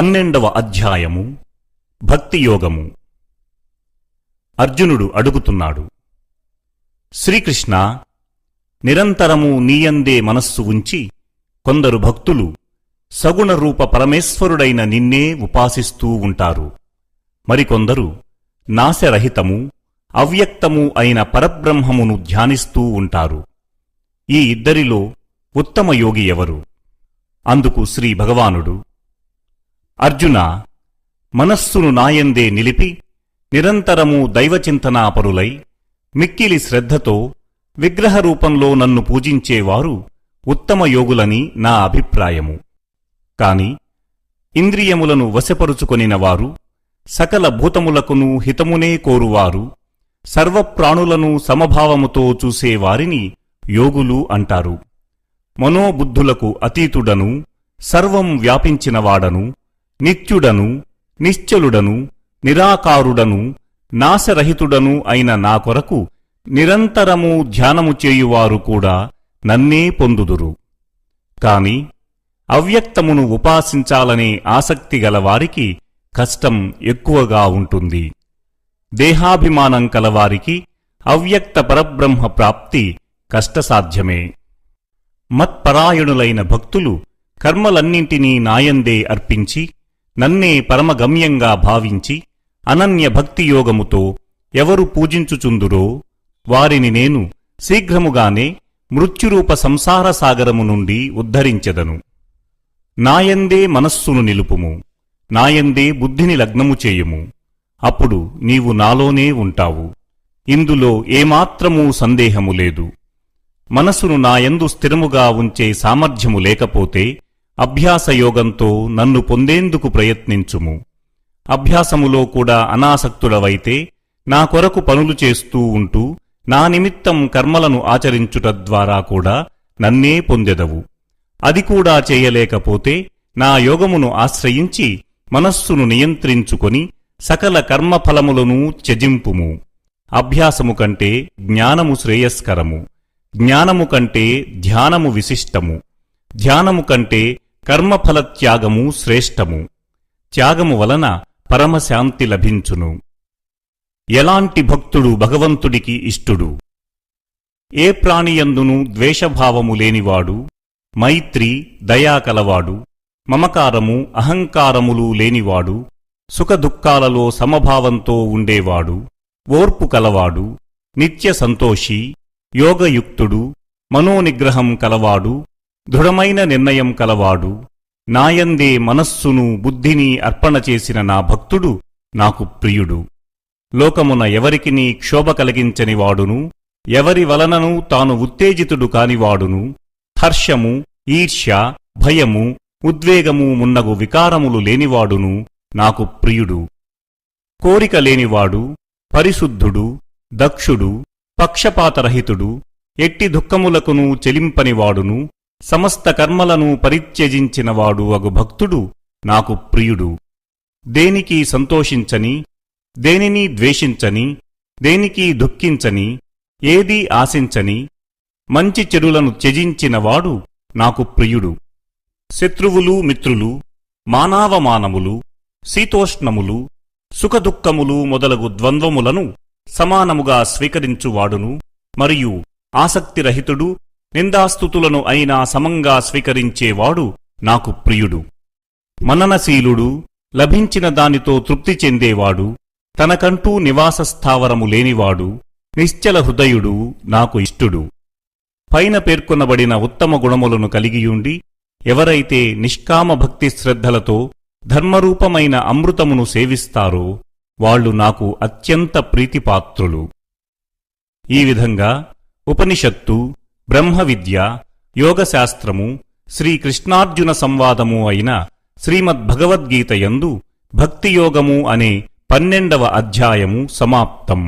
12వ అధ్యాయము భక్తియోగము. అర్జునుడు అడుగుతున్నాడు, శ్రీకృష్ణ, నిరంతరము నీయందే మనస్సు ఉంచి కొందరు భక్తులు సగుణ రూప పరమేశ్వరుడైన నిన్నే ఉపాసిస్తూ ఉంటారు. మరికొందరు నాశరహితము అవ్యక్తము అయిన పరబ్రహ్మమును ధ్యానిస్తూ ఉంటారు. ఈ ఇద్దరిలో ఉత్తమ యోగి ఎవరు? అందుకు శ్రీ భగవానుడు, అర్జున, మనస్సును నాయందే నిలిపి నిరంతరము దైవచింతనాపరులై మిక్కిలి శ్రద్ధతో విగ్రహరూపంలో నన్ను పూజించేవారు ఉత్తమ యోగులని నా అభిప్రాయము. కాని ఇంద్రియములను వశపరుచుకొనినవారు, సకల భూతములకును హితమునే కోరువారు, సర్వప్రాణులను సమభావముతో చూసేవారిని యోగులు అంటారు. మనోబుద్ధులకు అతీతుడను, సర్వం వ్యాపించినవాడను, నిత్యుడను, నిశ్చలుడను, నిరాకారుడను, నాశరహితుడను అయిన నా కొరకు నిరంతరము ధ్యానము చేయువారు కూడా నన్నే పొందుదురు. కాని అవ్యక్తమును ఉపాసించాలనే ఆసక్తి గలవారికి కష్టం ఎక్కువగా ఉంటుంది. దేహాభిమానం కలవారికి అవ్యక్త పరబ్రహ్మ ప్రాప్తి కష్టసాధ్యమే. మత్పరాయణులైన భక్తులు కర్మలన్నింటినీ నాయందే అర్పించి నన్నే పరమగమ్యంగా భావించి అనన్య భక్తియోగముతో ఎవరు పూజించుచుందురో వారిని నేను శీఘ్రముగానే మృత్యురూప సంసార సాగరము నుండి ఉద్ధరించెదను. నాయందే మనస్సును నిలుపుము, నాయందే బుద్ధిని లగ్నము చేయుము, అప్పుడు నీవు నాలోనే ఉంటావు. ఇందులో ఏమాత్రమూ సందేహము లేదు. మనసును నాయందు స్థిరముగా ఉంచే సామర్థ్యము లేకపోతే అభ్యాసయోగంతో నన్ను పొందేందుకు ప్రయత్నించుము. అభ్యాసములో కూడా అనాసక్తుడవైతే నా కొరకు పనులు చేస్తూ ఉంటూ నా నిమిత్తం కర్మలను ఆచరించుట ద్వారా కూడా నన్నే పొందెదవు. అది కూడా చేయలేకపోతే నా యోగమును ఆశ్రయించి మనస్సును నియంత్రించుకొని సకల కర్మఫలములను త్యజింపుము. అభ్యాసము కంటే జ్ఞానము శ్రేయస్కరము, జ్ఞానము కంటే ధ్యానము విశిష్టము, ధ్యానము కంటే కర్మఫలత్యాగము శ్రేష్టము. త్యాగము వలన పరమశాంతి లభించును. ఎలాంటి భక్తుడు భగవంతుడికి ఇష్టుడు? ఏ ప్రాణియందును ద్వేషభావము లేనివాడు, మైత్రి దయా కలవాడు, మమకారము అహంకారములు లేనివాడు, సుఖదుఖాలలో సమభావంతో ఉండేవాడు, ఓర్పు కలవాడు, నిత్య సంతోషి, యోగయుక్తుడు, మనోనిగ్రహం కలవాడు, దృఢమైన నిర్ణయం కలవాడు, నాయందే మనస్సును బుద్ధిని అర్పణ చేసిన నా భక్తుడు నాకు ప్రియుడు. లోకమున ఎవరికినీ క్షోభ కలిగించనివాడును, ఎవరి వలనను తాను ఉత్తేజితుడు కానివాడును, హర్షము, ఈర్ష్య, భయము, ఉద్వేగము మున్నగు వికారములు లేనివాడును నాకు ప్రియుడు. కోరిక లేనివాడు, పరిశుద్ధుడు, దక్షుడు, పక్షపాతరహితుడు, ఎట్టి దుఃఖములకును చెలింపనివాడును, సమస్త కర్మలను పరిత్యజించినవాడు అగు భక్తుడు నాకు ప్రియుడు. దేనికి సంతోషించని, దేనిని ద్వేషించని, దేనికి దుఃఖించని, ఏదీ ఆశించని, మంచి చెడులను త్యజించినవాడు నాకు ప్రియుడు. శత్రువులు మిత్రులు, మానావమానములు, శీతోష్ణములు, సుఖదుఖములు మొదలగు ద్వంద్వములను సమానముగా స్వీకరించువాడును, మరియు ఆసక్తిరహితుడు, నిందాస్తుతులను అయినా సమంగా స్వీకరించేవాడు నాకు ప్రియుడు. మననశీలుడు, లభించిన దానితో తృప్తి చెందేవాడు, తనకంటూ నివాసస్థావరము లేనివాడు, నిశ్చల హృదయుడు నాకు ఇష్టుడు. పైన పేర్కొనబడిన ఉత్తమ గుణములను కలిగియుండి ఎవరైతే నిష్కామ భక్తి శ్రద్ధలతో ధర్మరూపమైన అమృతమును సేవిస్తారో వాళ్లు నాకు అత్యంత ప్రీతిపాత్రులు. ఈ విధంగా ఉపనిషత్తు, బ్రహ్మవిద్య, యోగశాస్త్రము, శ్రీకృష్ణార్జున సంవాదము అయిన శ్రీమద్భగవద్గీతయందు భక్తియోగము అనే 12వ అధ్యాయము సమాప్తం.